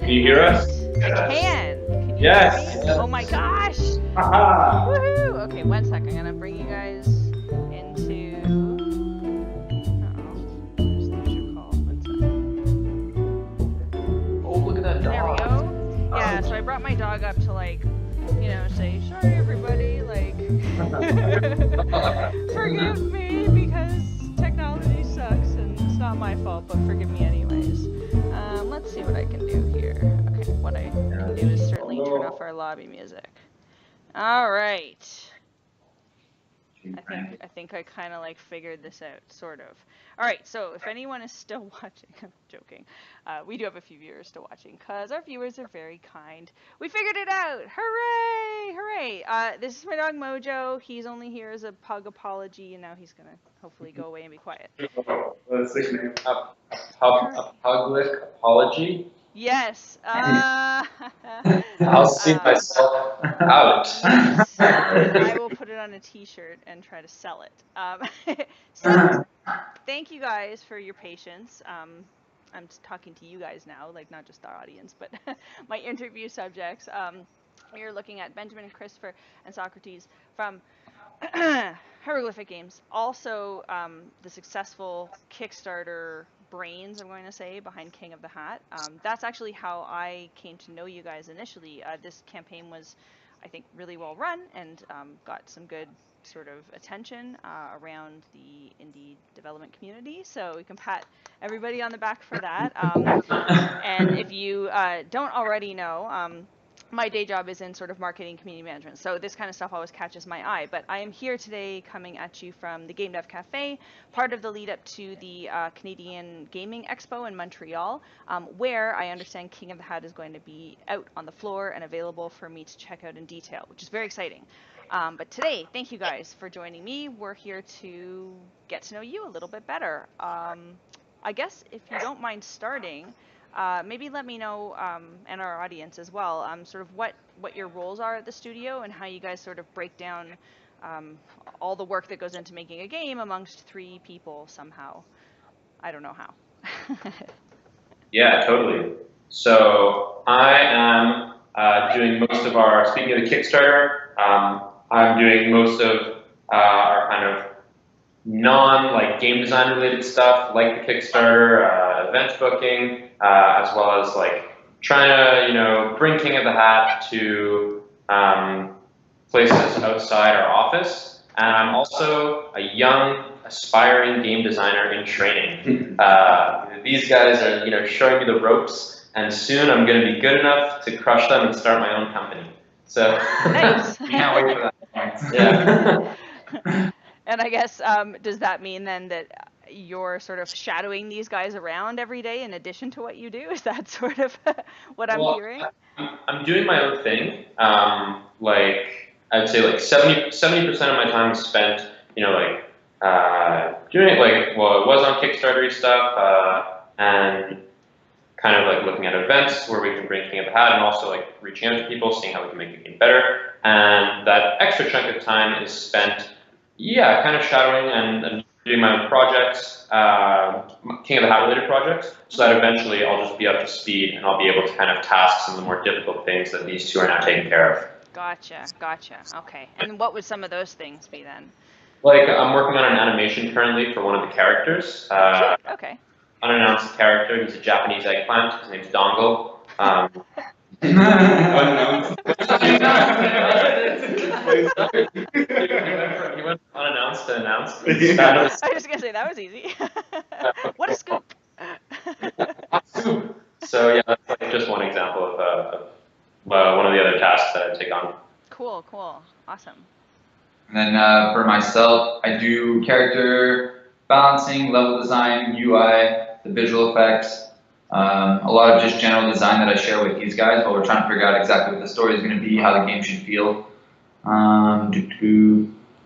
Can you hear us? I can. Can you Yes. hear me? Oh my gosh! Haha. Woohoo! Okay, 1 second. I'm gonna bring you guys into. Just lose your call. 1 second. Oh, look at that There we dog. go. Yeah. So I brought my dog up to say sorry everybody, forgive me because technology sucks and it's not my fault, but forgive me anyways. Let's see what I can do here. Okay, what I can do is certainly turn off our lobby music. All right. I think I kind of figured this out, sort of. All right, so if anyone is still watching, I'm joking. We do have a few viewers still watching because our viewers are very kind. We figured it out! Hooray! Hooray! This is my dog Mojo. He's only here as a pug apology, and now he's gonna hopefully go away and be quiet. What's the name? A public apology? Yes. I'll see myself out. I will put it on a t-shirt and try to sell it. So, thank you guys for your patience. I'm talking to you guys now, not just our audience, but my interview subjects. We are looking at Benjamin and Christopher and Socrates from Hieroglyphic Games. Also, the successful Kickstarter brains, I'm going to say, behind King of the Hat. That's actually how I came to know you guys initially. This campaign was, I think, really well run and got some good sort of attention around the indie development community. So we can pat everybody on the back for that. And if you don't already know, my day job is in sort of marketing, community management, so this kind of stuff always catches my eye. But I am here today coming at you from the GameDev Cafe, part of the lead up to the Canadian Gaming Expo in Montreal, where I understand King of the Hat is going to be out on the floor and available for me to check out in detail, which is very exciting. But today, thank you guys for joining me. We're here to get to know you a little bit better. I guess if you don't mind starting, maybe let me know, and our audience as well, sort of what your roles are at the studio and how you guys sort of break down all the work that goes into making a game amongst 3 people somehow. I don't know how. Yeah, totally. So I am doing most of our, speaking of the Kickstarter, I'm doing most of our kind of non-game design related stuff, like the Kickstarter, event booking, as well as trying to bring King of the Hat to places outside our office. And I'm also a young, aspiring game designer in training. These guys are showing me the ropes, and soon I'm going to be good enough to crush them and start my own company. So nice. Can't wait for that. Yeah. And I guess, does that mean then that you're sort of shadowing these guys around every day in addition to what you do? Is that sort of what I'm hearing? I'm doing my own thing. I'd say 70% of my time is spent, doing it it was on Kickstarter stuff, and kind of looking at events where we can bring King of the Hat, and also reaching out to people, seeing how we can make the game better. And that extra chunk of time is spent, kind of shadowing and doing my own projects, King of the Hat related projects, so that eventually I'll just be up to speed and I'll be able to kind of task some of the more difficult things that these 2 are now taking care of. Gotcha. Okay. And what would some of those things be then? I'm working on an animation currently for one of the characters. Okay. Unannounced character. He's a Japanese eggplant. His name's Dongle. He went from unannounced to announced. I was just gonna say that was easy. What a scoop! So yeah, that's just one example of one of the other tasks that I take on. Cool, awesome. And then for myself, I do character balancing, level design, UI, the visual effects, a lot of just general design that I share with these guys while we're trying to figure out exactly what the story is going to be, how the game should feel.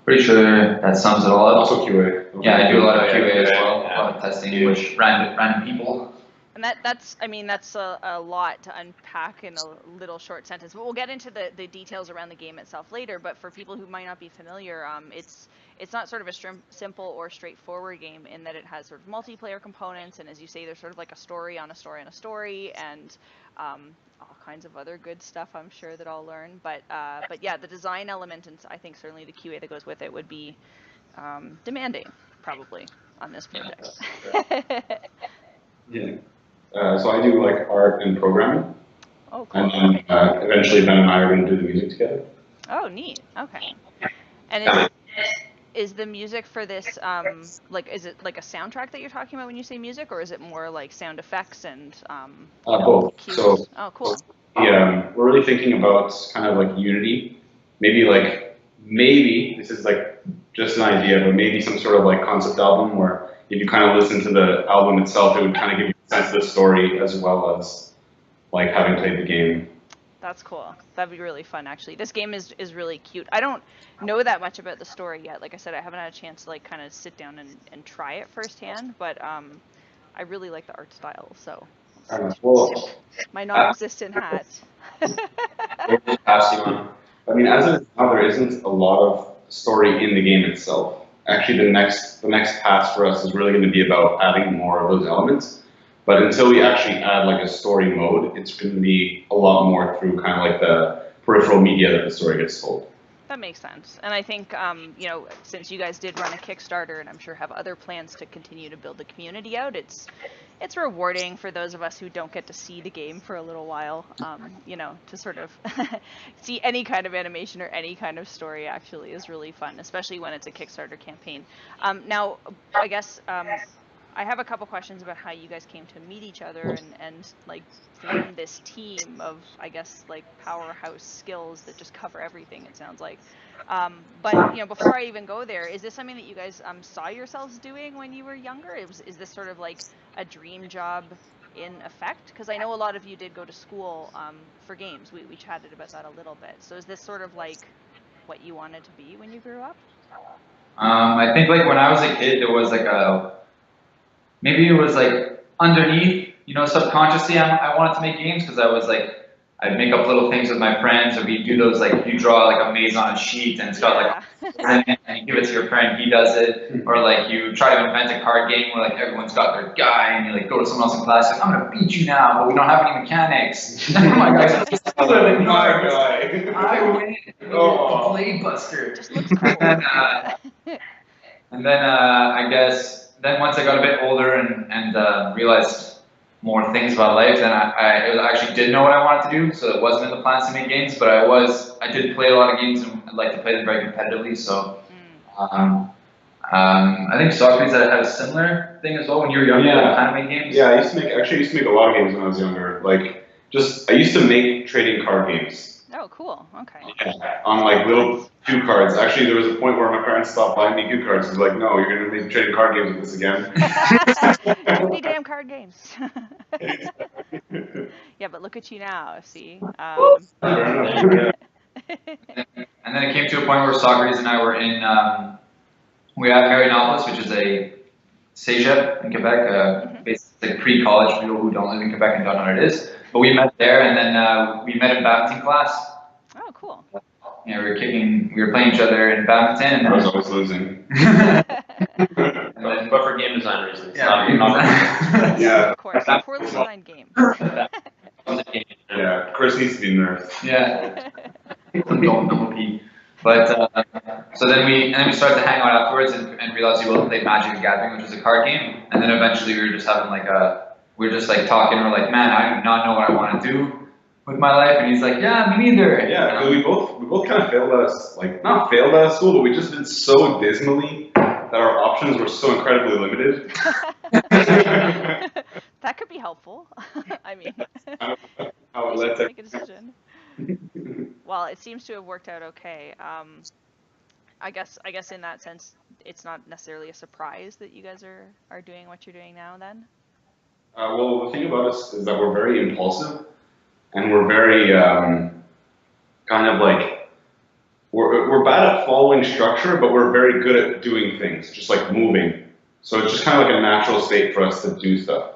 Pretty sure that sums it all up. Also QA. Yeah, I do a lot of QA as well, a lot of testing with random people. And that's a lot to unpack in a little short sentence. But we'll get into the details around the game itself later. But for people who might not be familiar, it's it's not sort of a simple or straightforward game in that it has sort of multiplayer components, and as you say, there's sort of like a story on a story on a story, and all kinds of other good stuff, I'm sure, that I'll learn. But yeah, the design element, and I think certainly the QA that goes with it would be demanding, probably, on this project. Yeah. So I do like art and programming. Oh, cool. And then eventually Ben and I are going to do the music together. Oh, neat. Okay. And is the music for this, like, is it like a soundtrack that you're talking about when you say music, or is it more like sound effects and both. cues? So, oh, cool. Yeah, we're really thinking about kind of like Unity. Maybe this is like just an idea, but maybe some sort of like concept album where if you kind of listen to the album itself, it would kind of give you a sense of the story as well as like having played the game. That's cool. That'd be really fun, actually. This game is really cute. I don't know that much about the story yet. Like I said, I haven't had a chance to like kind of sit down and try it firsthand, but I really like the art style, so my non-existent hat. I mean, as of now, there isn't a lot of story in the game itself. Actually, the next pass for us is really going to be about adding more of those elements. But until we actually add like a story mode, it's going to be a lot more through kind of like the peripheral media that the story gets told. That makes sense. And I think, you know, since you guys did run a Kickstarter and I'm sure have other plans to continue to build the community out, it's rewarding for those of us who don't get to see the game for a little while, you know, to sort of see any kind of animation or any kind of story actually is really fun, especially when it's a Kickstarter campaign. Now, I guess I have a couple questions about how you guys came to meet each other and like form this team of, I guess, like powerhouse skills that just cover everything, it sounds like. But, you know, before I even go there, is this something that you guys saw yourselves doing when you were younger? Is this sort of like a dream job in effect? Because I know a lot of you did go to school for games. We chatted about that a little bit. So is this sort of like what you wanted to be when you grew up? I think like when I was a kid, there was like maybe it was like underneath, you know, subconsciously I wanted to make games because I was like, I'd make up little things with my friends, or we do those like, you draw like a maze on a sheet and it's got like, and you give it to your friend, he does it, or like you try to invent a card game where like everyone's got their guy and you like go to someone else in class, like I'm gonna beat you now, but we don't have any mechanics. Oh my gosh, my guy. I win. Oh. Blade Buster. Just looks cool. And then I guess then once I got a bit older and realized more things about life, then I actually did know what I wanted to do, so it wasn't in the plans to make games, but I did play a lot of games and I'd like to play them very competitively, so I think Socrates had a similar thing as well when you were younger, like kind of make games. Yeah, I used to make a lot of games when I was younger. Like, I used to make trading card games. Oh, cool. Okay. Yeah, on like little cue cards. Actually, there was a point where my parents stopped buying me cue cards. It was like, no, you're going to make trading card games with this again. Too many damn card games. Yeah, but look at you now, see? And then it came to a point where Socrates and I were in, we were at Marianopolis, which is a cégep in Quebec, basically pre-college for people who don't live in Quebec and don't know what it is. But we met there, and then we met in badminton class. Oh, cool. Yeah, we were playing each other in badminton. And I was always losing. But for game design reasons. Yeah. Yeah. Of course, a poorly designed game. Yeah, Chris needs to be nerfed. Yeah. Don't know me. But so then we started to hang out afterwards and realized we both played Magic the Gathering, which is a card game. And then eventually we were just having like we were just like talking. We're like, man, I do not know what I want to do with my life. And he's like, yeah, me neither. Yeah, because we both kind of failed not failed out of school, but we just did so dismally that our options were so incredibly limited. That could be helpful. I mean, how it led to make a decision. Well, it seems to have worked out okay. I guess in that sense, it's not necessarily a surprise that you guys are doing what you're doing now. Then. Well, the thing about us is that we're very impulsive, and we're very kind of like we're bad at following structure, but we're very good at doing things, just like moving. So it's just kind of like a natural state for us to do stuff.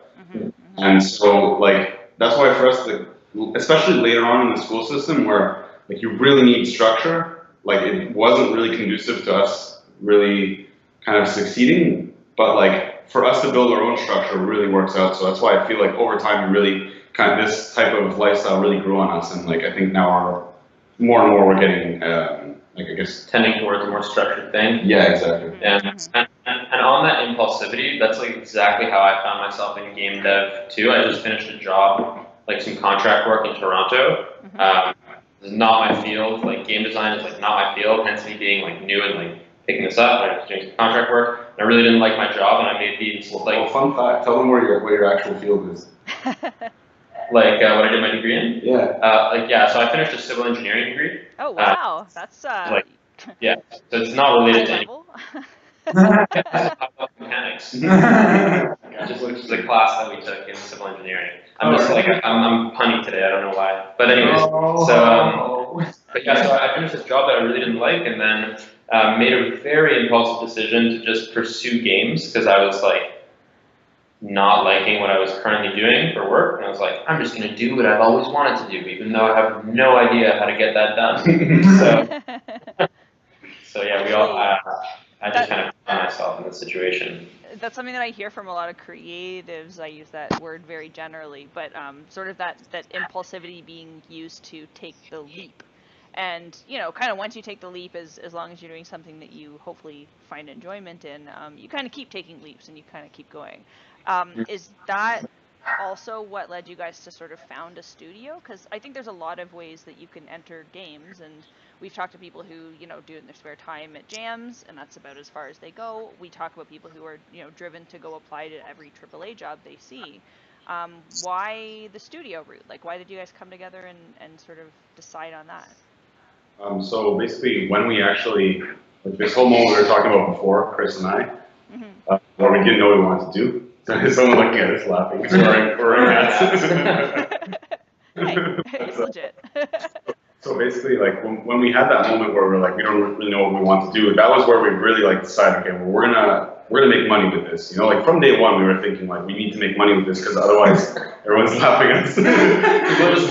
And so like that's why for us, especially later on in the school system, where like you really need structure, like it wasn't really conducive to us really kind of succeeding. But like for us to build our own structure really works out. So that's why I feel like over time, really kind of this type of lifestyle really grew on us. And like I think now more and more we're getting like I guess tending towards a more structured thing. Yeah, exactly. And on that impulsivity, that's like exactly how I found myself in game dev too. I just finished a job, like some contract work in Toronto. This is not my field. Like game design is like not my field. Hence me being like new and like picking this up. I was doing some contract work. And I really didn't like my job, and I made these like. Well, fun fact. Tell them what your actual field is. Like what I did my degree in. Yeah. So I finished a civil engineering degree. Oh wow, that's like yeah. So it's not related to level. mechanics. Just which is a class that we took in civil engineering. I'm just like I'm punny today. I don't know why. But anyways, but yeah, so I finished this job that I really didn't like, and then made a very impulsive decision to just pursue games because I was like not liking what I was currently doing for work, and I was like, I'm just gonna do what I've always wanted to do, even though I have no idea how to get that done. So yeah, we all. I just kind of found myself in this situation. That's something that I hear from a lot of creatives. I use that word very generally, but sort of that impulsivity being used to take the leap. And, you know, kind of once you take the leap, as long as you're doing something that you hopefully find enjoyment in, you kind of keep taking leaps and you kind of keep going. Is that also what led you guys to sort of found a studio? Because I think there's a lot of ways that you can enter games, and we've talked to people who, you know, do it in their spare time at jams, and that's about as far as they go. We talk about people who are, you know, driven to go apply to every AAA job they see. Why the studio route? Like, why did you guys come together and sort of decide on that? So basically, when we actually, like this whole moment we were talking about before, Chris and I, where we didn't know what we wanted to do. Someone looking at us laughing. We're It's legit. So basically, like when we had that moment where we're like, we don't really know what we want to do, that was where we really like decided, okay, well, we're gonna make money with this. You know, like from day one, we were thinking like we need to make money with this because otherwise everyone's laughing at us. People just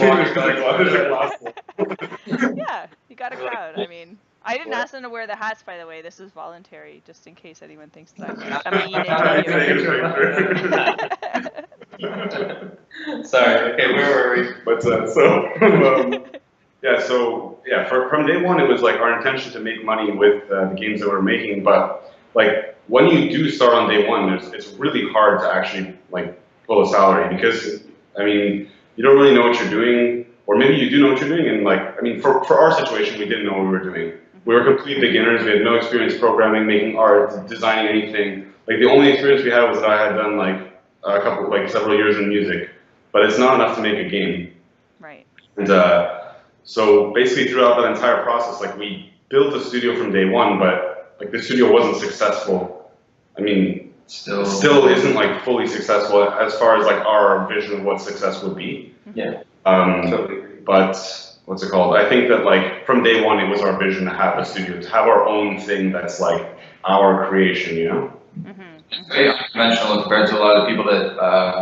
Yeah, you got a crowd. I mean, I didn't ask them to wear the hats, by the way. This is voluntary, just in case anyone thinks that I'm mean interview. Sorry. Okay, where were we? But from day one, it was like our intention to make money with the games that we're making. But like when you do start on day one, it's really hard to actually like pull a salary because I mean you don't really know what you're doing, or maybe you do know what you're doing, and like I mean for our situation, we didn't know what we were doing. We were complete beginners. We had no experience programming, making art, designing anything. Like the only experience we had was that I had done like several years in music, but it's not enough to make a game. Right. And so basically throughout that entire process, like we built the studio from day one, but like the studio wasn't successful. I mean, still isn't like fully successful as far as like our vision of what success would be. Yeah. Totally. But what's it called? I think that like from day one, it was our vision to have a studio, to have our own thing that's like our creation, you know? It's very unconventional compared to a lot of the people that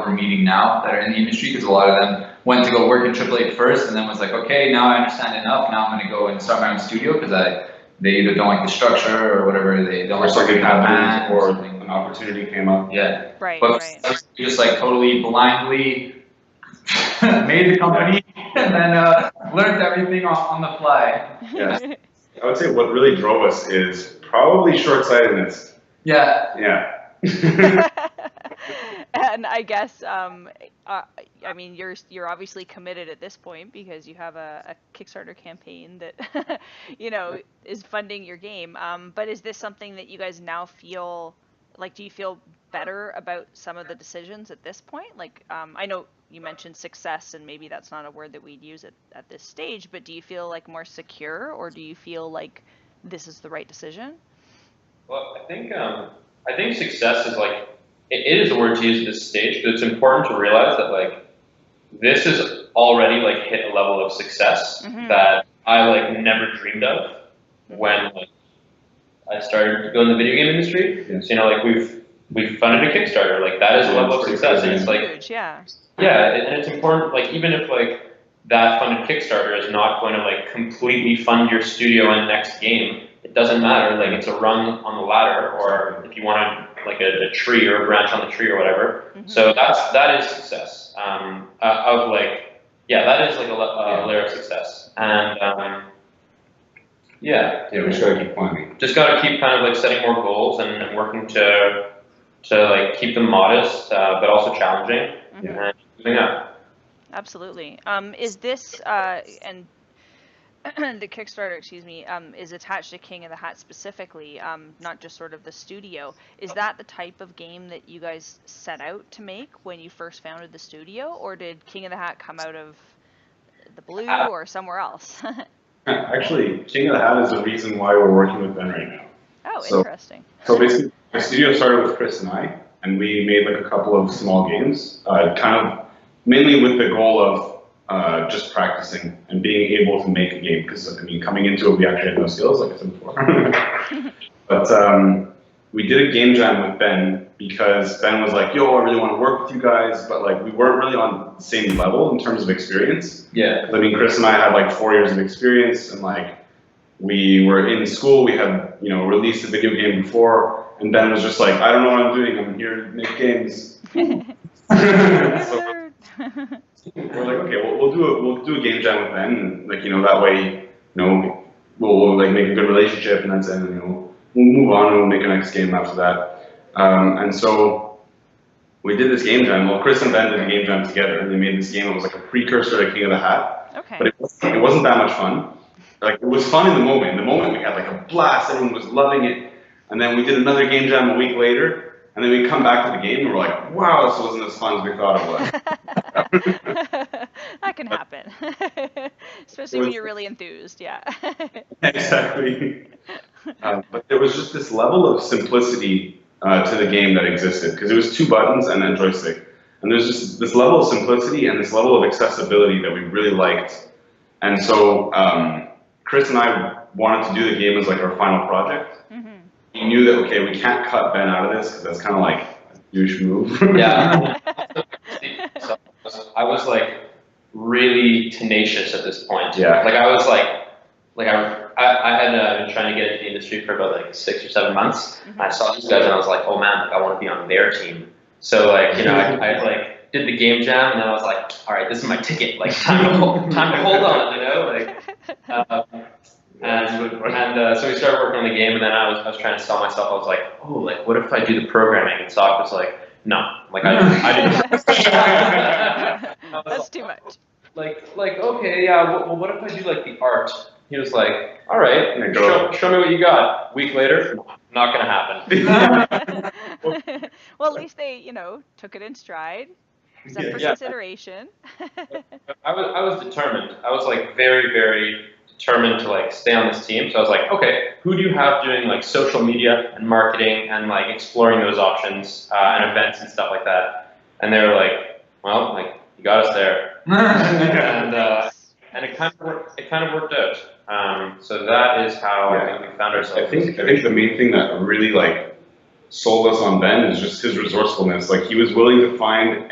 we're meeting now that are in the industry, because a lot of them went to go work in AAA first and then was like, okay, now I understand enough, now I'm going to go and start my own studio because they either don't like the structure or whatever, they don't like something happened or an opportunity came up. Yeah. Right, but right. we just like totally blindly made the company and then learned everything on the fly. Yeah. I would say what really drove us is probably short-sightedness. Yeah. Yeah. And I guess, I mean, you're obviously committed at this point because you have a Kickstarter campaign that, you know, is funding your game. But is this something that you guys now feel, like, do you feel better about some of the decisions at this point? Like, I know you mentioned success, and maybe that's not a word that we'd use at this stage, but do you feel like more secure, or do you feel like this is the right decision? Well, I think success is like, it is a word to use at this stage, but it's important to realize that like, this is already like hit a level of success that I like never dreamed of when like, I started to go in the video game industry. Yeah. So, you know, like we've funded a Kickstarter, like that is a level of success. And it's like, huge, yeah. Yeah, and it's important, like even if like that funded Kickstarter is not going to like completely fund your studio and next game, it it doesn't matter. Like it's a rung on the ladder, or if you want like a tree or a branch on the tree or whatever. So that is success. Of like, yeah, that is like a layer of success. And yeah, we just gotta keep climbing. just gotta keep kind of like setting more goals and working to like keep them modest, but also challenging and moving up. Absolutely. Is this and the Kickstarter, excuse me, is attached to King of the Hat specifically, not just sort of the studio. Is that the type of game that you guys set out to make when you first founded the studio, or did King of the Hat come out of the blue or somewhere else? Actually, King of the Hat is the reason why we're working with Ben right now. Oh, interesting. So basically, the studio started with Chris and we made like a couple of small games, kind of mainly with the goal of just practicing and being able to make a game. Because I mean, coming into it, we actually had no skills, like I said before. But we did a game jam with Ben because Ben was like, "Yo, I really want to work with you guys," but like we weren't really on the same level in terms of experience. Yeah. I mean, Chris and I had like 4 years of experience, and like we were in school. We had released a video game before, and Ben was just like, "I don't know what I'm doing. I'm here to make games." So we're like, okay, well, we'll do a game jam with Ben, and like that way, we'll like make a good relationship, and that's it. And we'll move on and we'll make a next game after that. And so we did this game jam. Well, Chris and Ben did a game jam together, and they made this game. It was like a precursor to King of the Hat. Okay. But it wasn't that much fun. Like it was fun in the moment. In the moment, we had like a blast. Everyone was loving it. And then we did another game jam a week later. And then we come back to the game and we're like, wow, this wasn't as fun as we thought it was. That can happen. Especially when you're really enthused, yeah. Exactly. But there was just this level of simplicity to the game that existed, because it was 2 buttons and a joystick. And there's just this level of simplicity and this level of accessibility that we really liked. And so Chris and I wanted to do the game as like our final project. We knew that, okay, we can't cut Ben out of this because that's kind of like a douche move. Yeah. So I was like really tenacious at this point. Yeah. Like I was like I had been trying to get into the industry for about like 6 or 7 months. And I saw these guys and I was like, oh man, like I want to be on their team. So like, I like did the game jam and then I was like, all right, this is my ticket. Like time to hold on, like. So we started working on the game, and then I was trying to sell myself. I was like, oh, like what if I do the programming? And Sock was like, no, like I didn't. That's too much. Like okay, yeah. Well, what if I do like the art? He was like, all right, show me what you got. Week later, not gonna happen. Well, at least they, took it in stride. Is that for consideration? I was determined. I was like very, very determined to like stay on this team. So I was like, okay, who do you have doing like social media and marketing and like exploring those options and events and stuff like that? And they were like, well, like you got us there, and it kind of worked out. So that is how I think we found ourselves. I think the main thing that really like sold us on Ben is just his resourcefulness. Like he was willing to find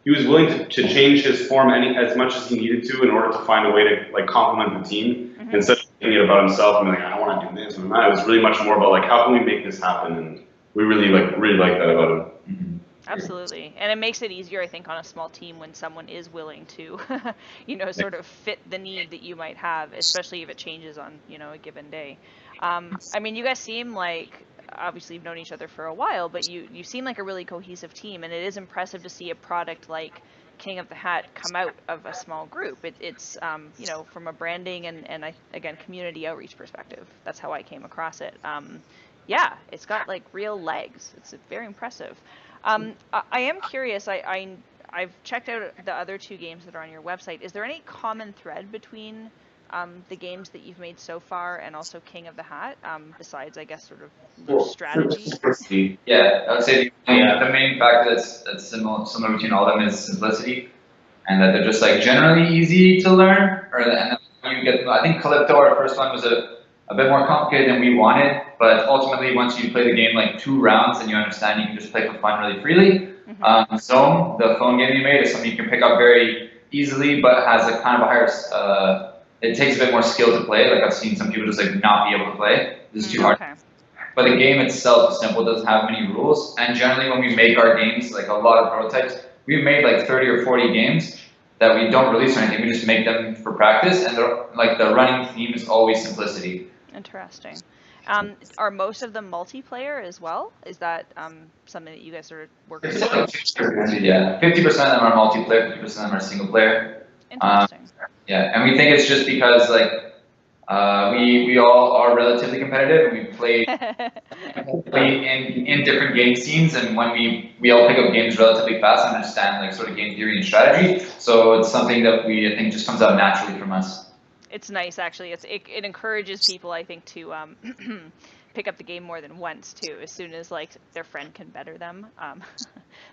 he was willing to change his form as much as he needed to in order to find a way to like complement the team instead of thinking it about himself and being like, I want to do this and that. It was really much more about like, how can we make this happen? And we really like that about him. Absolutely. And it makes it easier, I think, on a small team when someone is willing to, sort of fit the need that you might have, especially if it changes on, a given day. I mean, you guys seem like, obviously you've known each other for a while, but you seem like a really cohesive team, and it is impressive to see a product like King of the Hat come out of a small group. It's from a branding and again, community outreach perspective. That's how I came across it. Yeah, it's got like real legs. It's very impressive. I am curious, I've checked out the other 2 games that are on your website. Is there any common thread between the games that you've made so far and also King of the Hat, besides, I guess, sort of the strategy? Yeah, I would say the main factor that's similar between all of them is simplicity, and that they're just like generally easy to learn. And then you get, I think Calypto, our first one, was a bit more complicated than we wanted, but ultimately once you play the game like 2 rounds and you understand, you can just play for fun really freely. Zone, the phone game you made, is something you can pick up very easily, but has a kind of a higher it takes a bit more skill to play. Like I've seen some people just like not be able to play. This is too hard. Okay. But the game itself is simple, doesn't have many rules. And generally when we make our games, like a lot of prototypes, we've made like 30 or 40 games that we don't release or anything. We just make them for practice, and like the running theme is always simplicity. Interesting. Are most of them multiplayer as well? Is that something that you guys are working on? Yeah, 50% of them are multiplayer, 50% of them are single player. Interesting. Yeah, and we think it's just because like we all are relatively competitive, and we play in different game scenes, and when we all pick up games relatively fast and understand like sort of game theory and strategy, so it's something that I think just comes out naturally from us. It's nice, actually. It encourages people, I think, to pick up the game more than once too. As soon as like their friend can better them.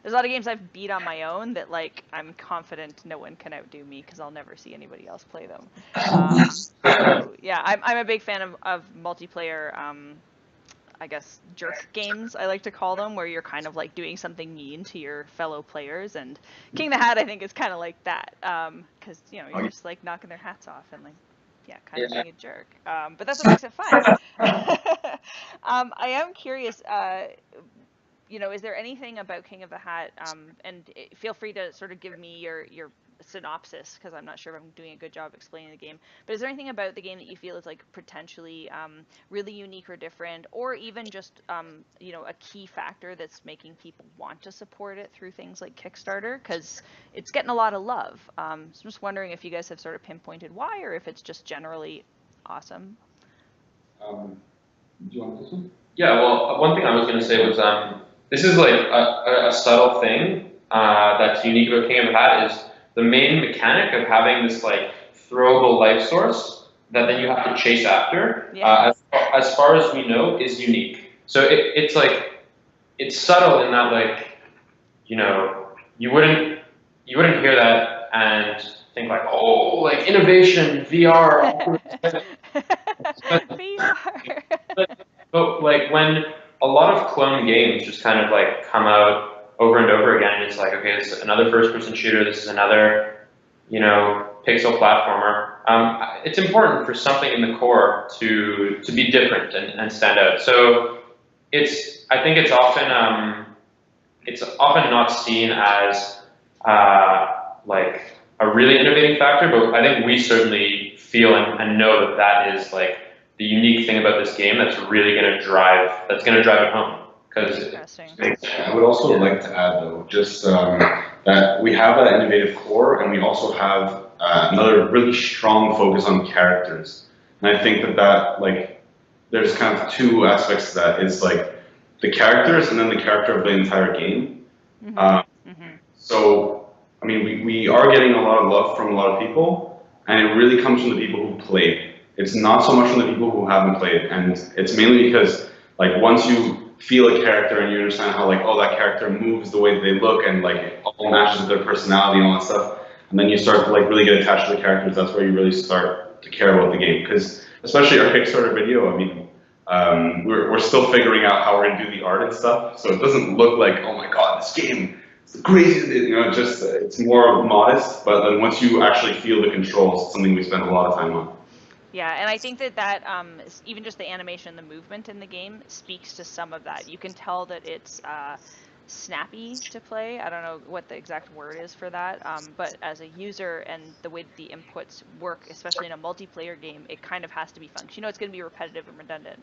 There's a lot of games I've beat on my own that like I'm confident no one can outdo me because I'll never see anybody else play them. So, yeah, I'm a big fan of multiplayer. I guess jerk games, I like to call them, where you're kind of like doing something mean to your fellow players, and King the Hat I think is kind of like that, because you know you're just like knocking their hats off and like kind of being a jerk, but that's what makes it fun. I am curious, you know, is there anything about King of the Hat, and feel free to sort of give me your synopsis, because I'm not sure if I'm doing a good job explaining the game, but is there anything about the game that you feel is like potentially really unique or different, or even just you know, a key factor that's making people want to support it through things like Kickstarter, because it's getting a lot of love. So I'm just wondering if you guys have sort of pinpointed why, or if it's just generally awesome. Do you want this one? Yeah, well, one thing I was going to say was this is like a subtle thing that's unique about King of the Hat is the main mechanic of having this like throwable life source that then you have to chase after, as far as we know, is unique. So it's like, it's subtle in that like, you know, you wouldn't hear that and think like, oh, like innovation, VR. VR. But like when a lot of clone games just kind of like come out over and over again, it's like, okay, this is another first-person shooter, this is another, you know, pixel platformer. It's important for something in the core to be different and stand out. So I think it's often not seen as like a really innovating factor, but I think we certainly feel and know that is like the unique thing about this game that's really going to drive it home. I would also like to add though, just that we have that innovative core, and we also have another really strong focus on characters. And I think that like there's kind of two aspects to that. It's like the characters and then the character of the entire game. So I mean, we are getting a lot of love from a lot of people, and it really comes from the people who played. It's not so much from the people who haven't played, and it's mainly because like once you feel a character and you understand how like, oh, that character moves the way that they look and like it all matches with their personality and all that stuff, and then you start to like really get attached to the characters, that's where you really start to care about the game. Because especially our Kickstarter video, I mean, we're still figuring out how we're gonna do the art and stuff, so it doesn't look like, oh my god, this game is the craziest, you know, just it's more modest, but then once you actually feel the controls, it's something we spend a lot of time on. Yeah, and I think that even just the animation, the movement in the game speaks to some of that. You can tell that it's snappy to play. I don't know what the exact word is for that, but as a user and the way that the inputs work, especially in a multiplayer game, it kind of has to be fun. You know, it's going to be repetitive and redundant.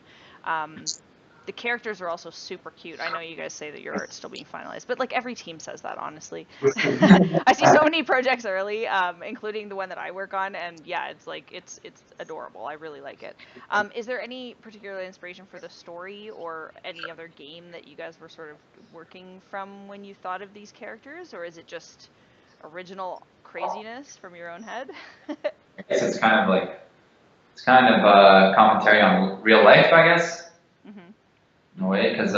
The characters are also super cute. I know you guys say that your art's still being finalized, but like every team says that, honestly. I see so many projects early, including the one that I work on, and yeah, it's like it's adorable. I really like it. Is there any particular inspiration for the story or any other game that you guys were sort of working from when you thought of these characters, or is it just original craziness from your own head? I guess it's kind of a commentary on real life, I guess. In a way, because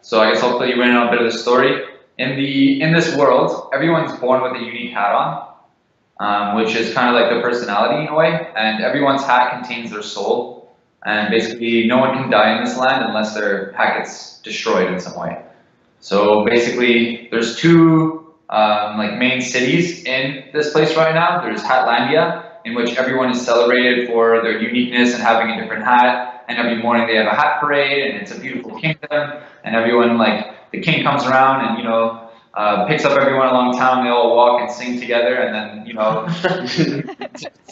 so I guess hopefully you ran out a bit of the story. In this world, everyone's born with a unique hat on, which is kind of like their personality in a way, and everyone's hat contains their soul, and basically no one can die in this land unless their hat gets destroyed in some way. So basically there's two like main cities in this place right now. There's Hatlandia in which everyone is celebrated for their uniqueness and having a different hat. And every morning they have a hat parade, and it's a beautiful kingdom. And everyone, like, the king comes around and, you know, picks up everyone along town. They all walk and sing together, and then, you know, takes his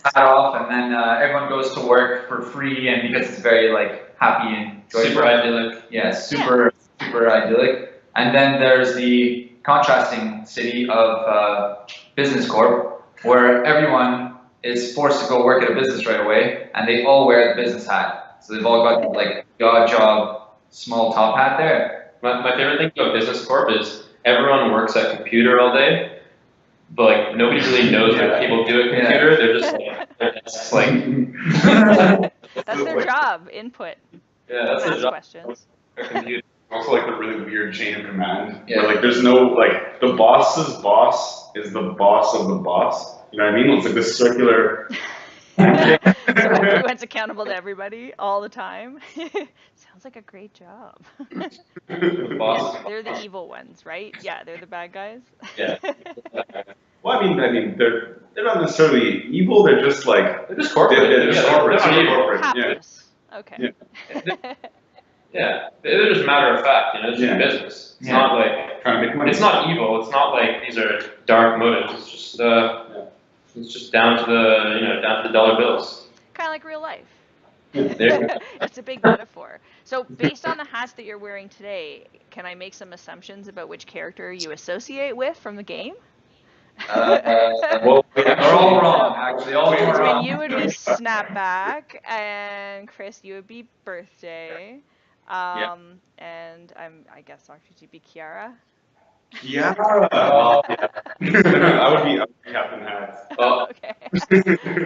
hat off, and then everyone goes to work for free, and because it's very, like, happy and joyful. Super idyllic. Yeah, super idyllic. And then there's the contrasting city of Business Corp, where everyone is forced to go work at a business right away, and they all wear the business hat. So they've all got, like, odd job, small top hat there. My favorite thing about Business Corp is everyone works at computer all day, but like nobody really knows what people do at computer. They're just like, they're just like That's their job, input. Yeah, that's their Ask job. questions. Also, like, the really weird chain of command, where, like, there's no, like, the boss's boss is the boss of the boss. You know what I mean? It's like this circular. So everyone's accountable to everybody all the time. Sounds like a great job. Boss. They're the evil ones, right? Yeah, they're the bad guys. Yeah. Well, I mean, they're not necessarily evil. They're just like They're just corporate. They're just corporate. They're not evil. Corporate. Yeah. Hapless. Okay. Yeah, they're just matter of fact, you know, it's just business. It's not like Trying to make money. it's not evil. It's not like these are dark motives. It's just down to the dollar bills. Kind of like real life. There. It's a big metaphor. So based on the hats that you're wearing today, can I make some assumptions about which character you associate with from the game? Well, They're all wrong, actually. All Benjamin, wrong. you would be Snapback, and Chris, you would be Birthday. And I guess Socrates, you'd be Kiara. Yeah. I would be Captain Hat. Okay.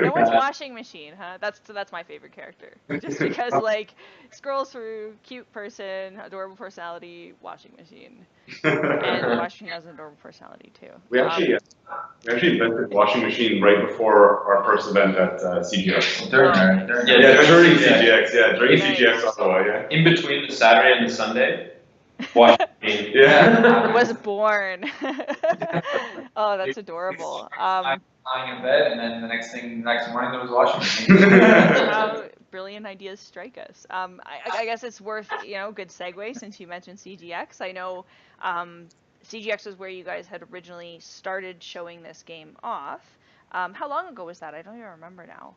No one's washing machine, huh? That's my favorite character. Just because, like, scrolls through, cute person, adorable personality, washing machine. And washing machine has an adorable personality too. We actually invented washing machine right before our first event at CGX. During During CGX. Yeah, during Nice. CGX Ottawa. Yeah. in between the Saturday and the Sunday, watch me. Yeah. Was born. Oh, that's adorable. I'm lying in bed, and then the next morning there was a washing machine. How brilliant ideas strike us. I guess it's worth, good segue since you mentioned CGX. I know CGX was where you guys had originally started showing this game off. How long ago was that? I don't even remember now.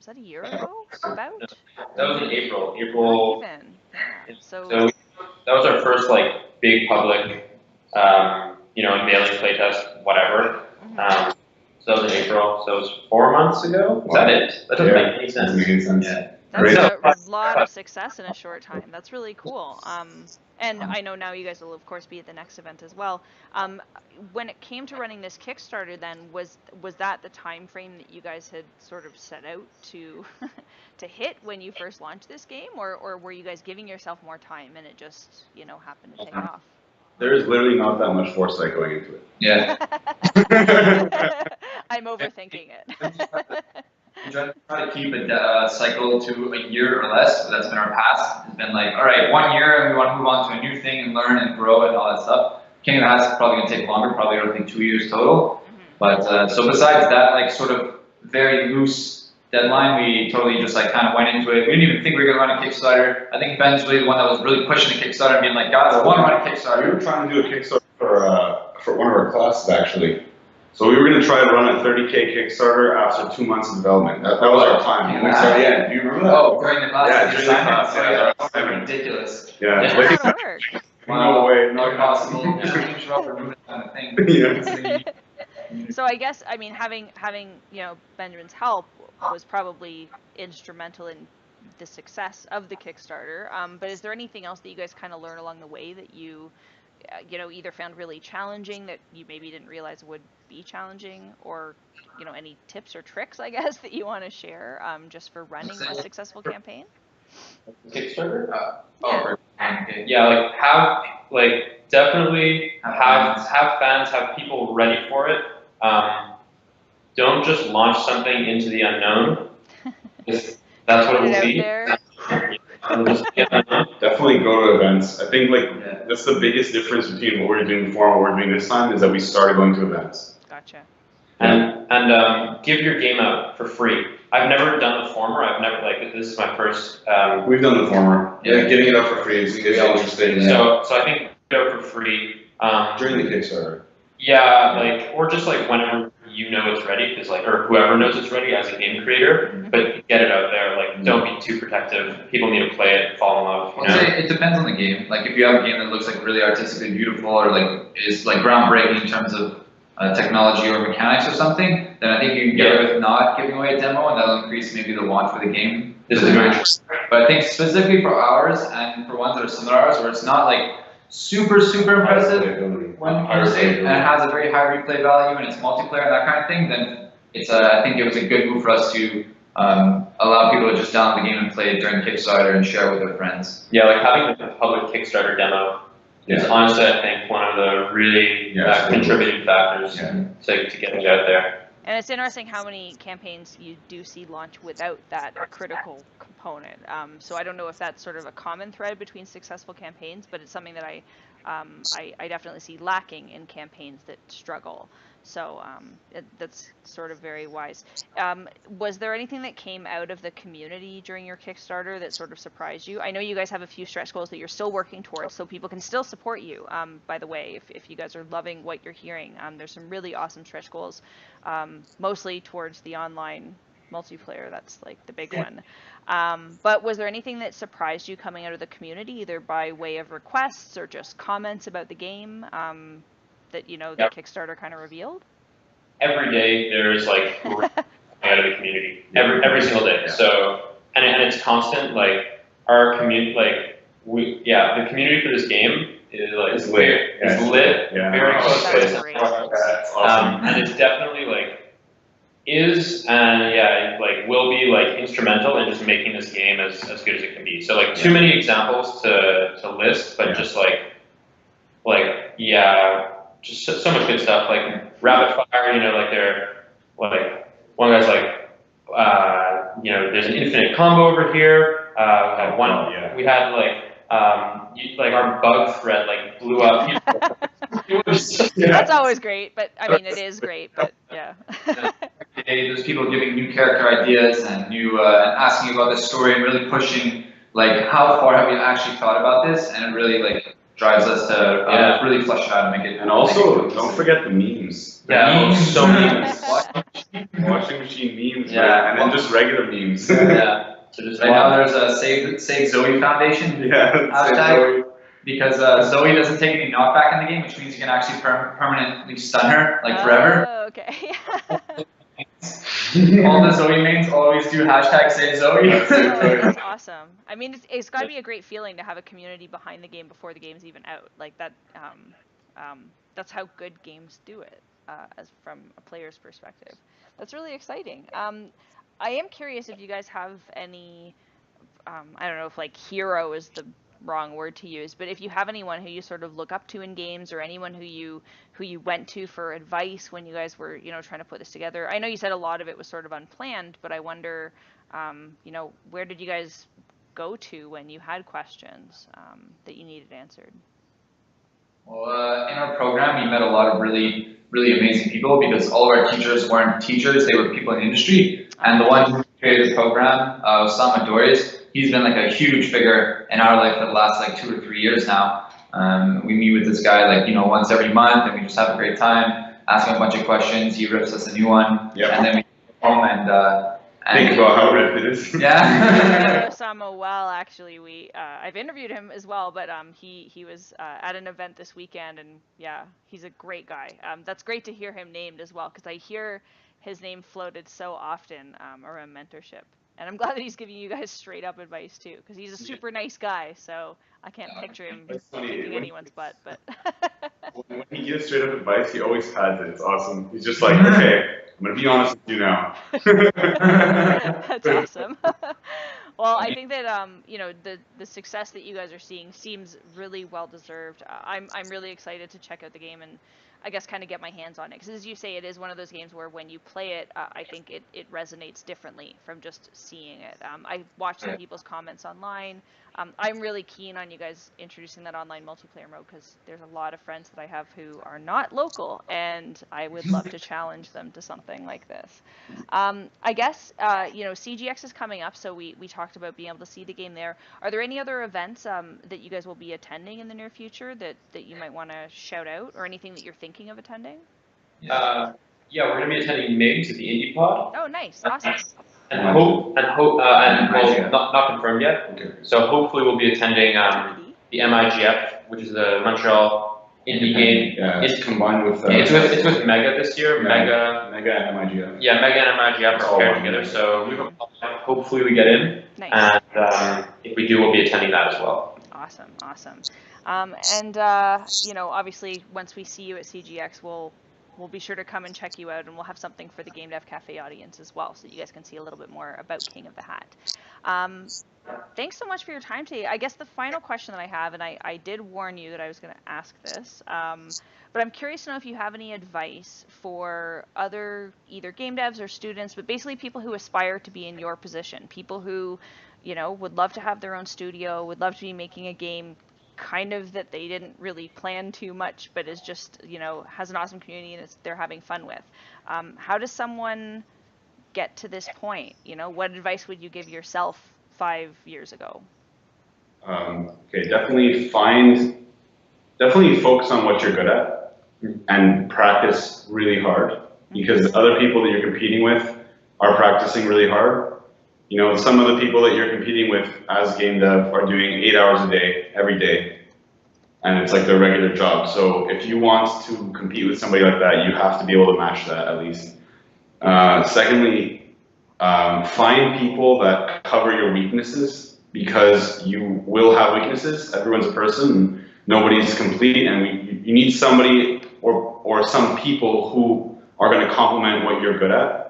Is that a year ago? About? That was in April. Not even. Yeah. So that was our first like big public, mailing playtest, whatever. Mhm. So that was in April. So it was 4 months ago. Is that it? That doesn't make any sense. Doesn't make any sense. Yeah. That's a lot of success in a short time. That's really cool. And I know now you guys will of course be at the next event as well. When it came to running this Kickstarter, then was that the time frame that you guys had sort of set out to to hit when you first launched this game, or were you guys giving yourself more time and it just happened to take off? There is literally not that much foresight going into it. Yeah. I'm overthinking it. We try to keep a cycle to a year or less, but that's been our past. It's been like, all right, 1 year, and we want to move on to a new thing and learn and grow and all that stuff. King of the Hats is probably going to take longer, probably I think 2 years total. But so besides that, like sort of very loose deadline, we totally just like kind of went into it. We didn't even think we were going to run a Kickstarter. I think Ben's really the one that was really pushing the Kickstarter and being like, guys, I want to run a Kickstarter. We were trying to do a Kickstarter for one of our classes actually. So we were going to try to run a 30K Kickstarter after 2 months of development. That was our plan. Do you remember that? Oh, during the class. Yeah, during the class. Yeah, That's ridiculous. Yeah. That's Like, a lot of work. no way. Not possible. Change up or move it kind of thing. Yeah. So I guess, I mean, having Benjamin's help was probably instrumental in the success of the Kickstarter. But is there anything else that you guys kind of learn along the way that you either found really challenging that you maybe didn't realize would be challenging, or any tips or tricks, I guess, that you want to share just for running a successful campaign? Kickstarter? Yeah. Definitely have fans, have people ready for it. Don't just launch something into the unknown. That's what it will be. Definitely go to events. I think that's the biggest difference between what we were doing before and what we're doing this time is that we started going to events. Gotcha. and give your game out for free. I've never done the former. I've never this is my first. We've done the former. Yeah, getting it out for free is interesting. So I think get it out for free during the Kickstarter. Yeah, or just whenever you know it's ready, because or whoever knows it's ready as a game creator, but get it out there. Don't be too protective. People need to play it and fall in love. I'd say it depends on the game. If you have a game that looks really artistically beautiful or is groundbreaking in terms of technology or mechanics or something, then I think you can get away with not giving away a demo, and that'll increase maybe the want for the game. This is very interesting. But I think specifically for ours and for ones that are similar to ours, where it's not super impressive when posted, and it has a very high replay value and it's multiplayer and that kind of thing, then it's I think it was a good move for us to allow people to just download the game and play it during Kickstarter and share it with their friends. Yeah, having the public Kickstarter demo is honestly, I think, one of the really contributing factors to getting it out there. And it's interesting how many campaigns you do see launch without that critical component. So I don't know if that's sort of a common thread between successful campaigns, but it's something that I definitely see lacking in campaigns that struggle. So that's sort of very wise. Was there anything that came out of the community during your Kickstarter that sort of surprised you? I know you guys have a few stretch goals that you're still working towards, so people can still support you, by the way, if you guys are loving what you're hearing. There's some really awesome stretch goals, mostly towards the online multiplayer. That's the big one. But was there anything that surprised you coming out of the community, either by way of requests or just comments about the game? That the Kickstarter kind of revealed? Every day there's out of the community. Every single day. Yeah. So and it's constant. Our community, the community for this game is lit. It's lit. Yeah. Very close. That's awesome. And it's definitely will be instrumental in just making this game as good as it can be. So too many examples to list, but just just so much good stuff, rapid fire, they're one guy's there's an infinite combo over here. We had our bug thread blew up. That's always great, but I mean it is great, but yeah. There's people giving new character ideas and new asking about the story and really pushing how far have you actually thought about this, and it really drives us to really flesh it out and make it. And also, don't forget the memes. So memes. Washing machine memes, and then just regular memes. So just right now there's a Save Zoe Foundation hashtag, because Zoe doesn't take any knockback in the game, which means you can actually permanently stun her forever. Oh, okay. All the Zoe mains always do hashtag Save Zoe. That's awesome. I mean, it's got to be a great feeling to have a community behind the game before the game's even out. That. That's how good games do it, as from a player's perspective. That's really exciting. I am curious if you guys have any. I don't know if hero is the wrong word to use, but if you have anyone who you sort of look up to in games, or anyone who you went to for advice when you guys were trying to put this together. I know you said a lot of it was sort of unplanned, but I wonder where did you guys go to when you had questions that you needed answered? Well, in our program we met a lot of really amazing people, because all of our teachers weren't teachers, they were people in the industry, and the one who created the program, Osama Doris, he's been a huge figure in our life for the last 2 or 3 years now. We meet with this guy once every month, and we just have a great time, asking a bunch of questions. He rips us a new one, and then we go home and think about how ripped it is. Yeah. I know Osama well, actually. I've interviewed him as well, but he was at an event this weekend, and yeah, he's a great guy. That's great to hear him named as well, because I hear his name floated so often around mentorship. And I'm glad that he's giving you guys straight up advice too, because he's a super nice guy. So I can't picture him kicking anyone's butt. But when he gives straight up advice, he always has it. It's awesome. He's just okay, I'm gonna be honest with you now. That's awesome. Well, I think that the success that you guys are seeing seems really well deserved. I'm really excited to check out the game, and I guess, kind of get my hands on it. Because as you say, it is one of those games where when you play it, I think it resonates differently from just seeing it. I watched some people's comments online. I'm really keen on you guys introducing that online multiplayer mode, because there's a lot of friends that I have who are not local, and I would love to challenge them to something like this. I guess, you know, CGX is coming up, so we talked about being able to see the game there. Are there any other events that you guys will be attending in the near future that you might want to shout out, or anything that you're thinking of attending? Yeah, we're going to be attending MIGS at the Indie Pod. Oh, nice, awesome. And well, not confirmed yet. Okay. So hopefully we'll be attending the MIGF, which is the Montreal Indie Game. Yeah, it's combined with. It's with Mega this year. Mega and MIGF. Yeah, Mega and MIGF are paired together. So hopefully we get in. Nice. And if we do, we'll be attending that as well. Awesome, awesome. And you know, obviously, once we see you at CGX, we'll be sure to come and check you out, and we'll have something for the GameDev Cafe audience as well, so you guys can see a little bit more about King of the Hat. Thanks so much for your time today. I guess the final question that I have, and I did warn you that I was going to ask this, but I'm curious to know if you have any advice for other either game devs or students, but basically people who aspire to be in your position, people who, you know, would love to have their own studio, would love to be making a game kind of that they didn't really plan too much, but is just, you know, has an awesome community and they're having fun with. How does someone get to this point? You know, what advice would you give yourself 5 years ago? Okay, definitely focus on what you're good at and practice really hard, because other people that you're competing with are practicing really hard. You know, some of the people that you're competing with as game dev are doing 8 hours a day, every day, and it's like their regular job. So if you want to compete with somebody like that, you have to be able to match that at least. Secondly, find people that cover your weaknesses, because you will have weaknesses. Everyone's a person, nobody's complete, and you need somebody or some people who are going to complement what you're good at.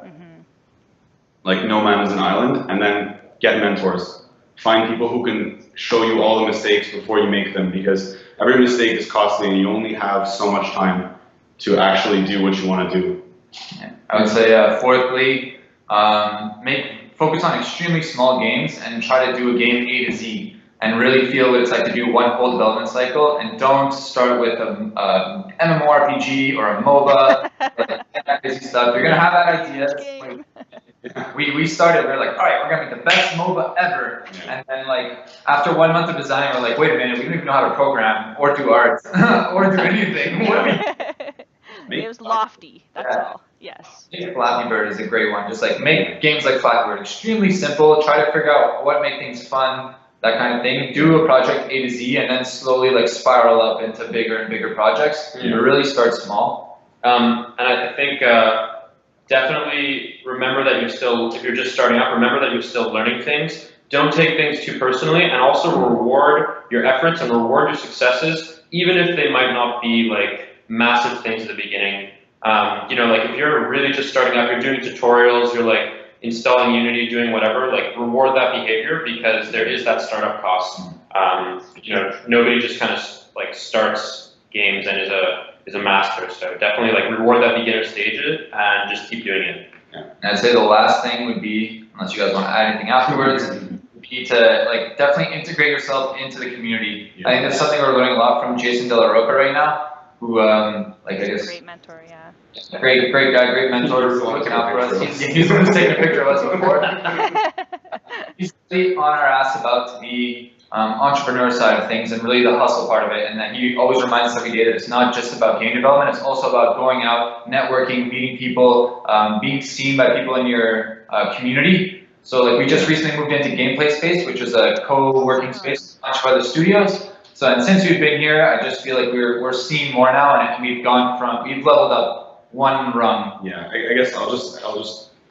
Like no man is an island. And then get mentors. Find people who can show you all the mistakes before you make them, because every mistake is costly and you only have so much time to actually do what you want to do. Yeah. I would say fourthly, focus on extremely small games and try to do a game A to Z and really feel what it's like to do one whole development cycle, and don't start with a MMORPG or a MOBA, like crazy stuff. You're gonna have that idea. We started, we were like, all right, we're gonna make the best MOBA ever. And then like, after 1 month of design, we're like, wait a minute, we don't even know how to program or do art or do anything. What are we? It was lofty, that's all, yes. Flappy Bird is a great one. Just like make games like Flappy Bird extremely simple, try to figure out what make things fun, that kind of thing. Do a project A to Z and then slowly like spiral up into bigger and bigger projects. But really start small. And I think definitely remember that if you're just starting out, remember that you're still learning things. Don't take things too personally, and also reward your efforts and reward your successes, even if they might not be like massive things at the beginning. You know, like if you're really just starting out, you're doing tutorials, you're like installing Unity, doing whatever, like reward that behavior, because there is that startup cost. You know, nobody just kind of like starts games and is a master. So definitely like reward that beginner stage and just keep doing it. Yeah. And I'd say the last thing would be, unless you guys want to add anything afterwards, would be to like definitely integrate yourself into the community. I think that's something we're learning a lot from Jason De La Roca right now, who like I guess great mentor, yeah. Great guy, great mentor, looking out for us. He's been taking a picture of us before. He's really on our ass about the entrepreneur side of things and really the hustle part of it, and that he always reminds us every day that it's not just about game development, it's also about going out, networking, meeting people, being seen by people in your community. So like we just recently moved into Gameplay Space, which is a co-working space with a bunch of other studios. So and since we've been here, I just feel like we're seeing more now, and we've leveled up one rung. Yeah, I guess I'll just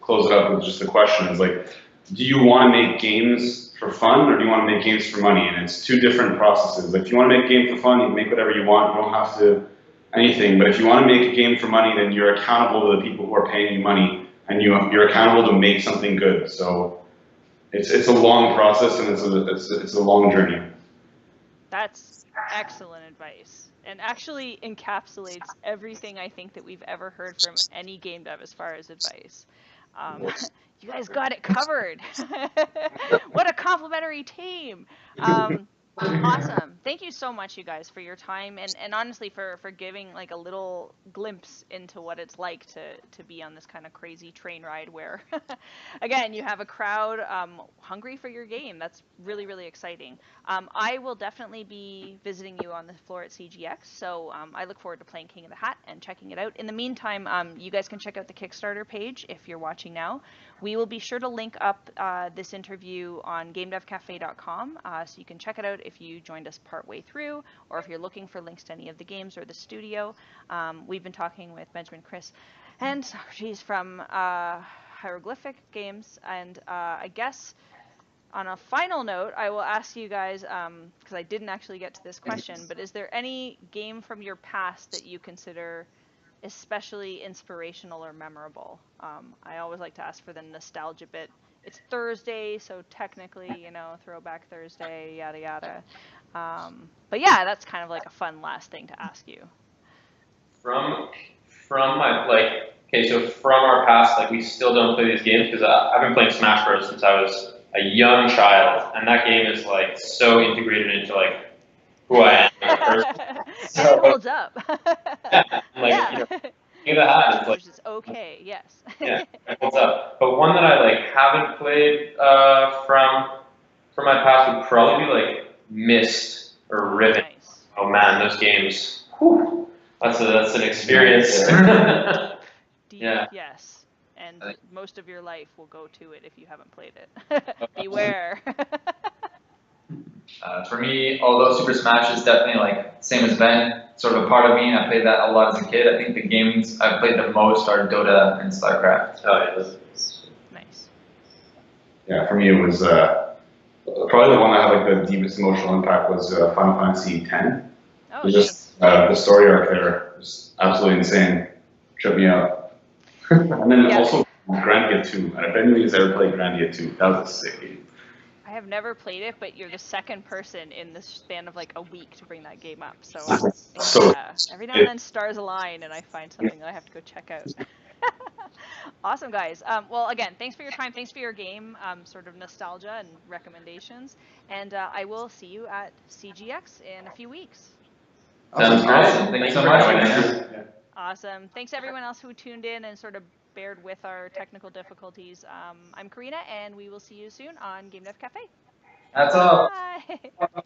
close it up with just the question is like, do you want to make games for fun, or do you want to make games for money? And it's two different processes. If you want to make a game for fun, you can make whatever you want. You don't have to anything. But if you want to make a game for money, then you're accountable to the people who are paying you money, and you're accountable to make something good. So it's a long process, and it's a long journey. That's excellent advice, and actually encapsulates everything I think that we've ever heard from any game dev as far as advice. You guys got it covered. What a complimentary team. Awesome. Thank you so much, you guys, for your time, and honestly for giving like a little glimpse into what it's like to be on this kind of crazy train ride where, again, you have a crowd hungry for your game. That's really, really exciting. I will definitely be visiting you on the floor at CGX, so I look forward to playing King of the Hat and checking it out. In the meantime, you guys can check out the Kickstarter page if you're watching now. We will be sure to link up this interview on GameDevCafe.com, so you can check it out if you joined us partway through, or if you're looking for links to any of the games or the studio. We've been talking with Benjamin, Chris, and Socrates from Hieroglyphic Games, and I guess on a final note, I will ask you guys, because I didn't actually get to this question, but is there any game from your past that you consider especially inspirational or memorable? I always like to ask for the nostalgia bit. It's Thursday, so technically, you know, Throwback Thursday, yada yada. But yeah, that's kind of like a fun last thing to ask you. From my okay, so from our past, like we still don't play these games because I've been playing Smash Bros since I was a young child, and that game is like so integrated into like who I am as a person. So, and it holds up. Yeah, like, yeah. you know, King of the Hat is like, which is okay, yes. yeah, it holds up. But one that I like haven't played from my past would probably be like Myst or Riven. Nice. Oh man, those games. Whew, that's an experience. Deep, yeah. Yes. And most of your life will go to it if you haven't played it. Beware. For me, although Super Smash is definitely like same as Ben, sort of a part of me, and I played that a lot as a kid. I think the games I've played the most are Dota and StarCraft. Oh, yes. Nice. Yeah, for me it was probably the one that had like the deepest emotional impact was Final Fantasy X. Oh, it was just the story arc there was absolutely insane. Tripped me out. And then also Grandia 2. And if anybody's ever played Grandia 2, that was a sick game. I have never played it, but you're the second person in the span of like a week to bring that game up. So, yeah, every now and then stars align and I find something that I have to go check out. Awesome, guys. Well, again, thanks for your time. Thanks for your game, sort of nostalgia and recommendations. And I will see you at CGX in a few weeks. Sounds awesome. Thanks so much. Awesome. Thanks everyone else who tuned in and sort of bared with our technical difficulties. I'm Karina, and we will see you soon on GameDev Cafe. That's all. Bye.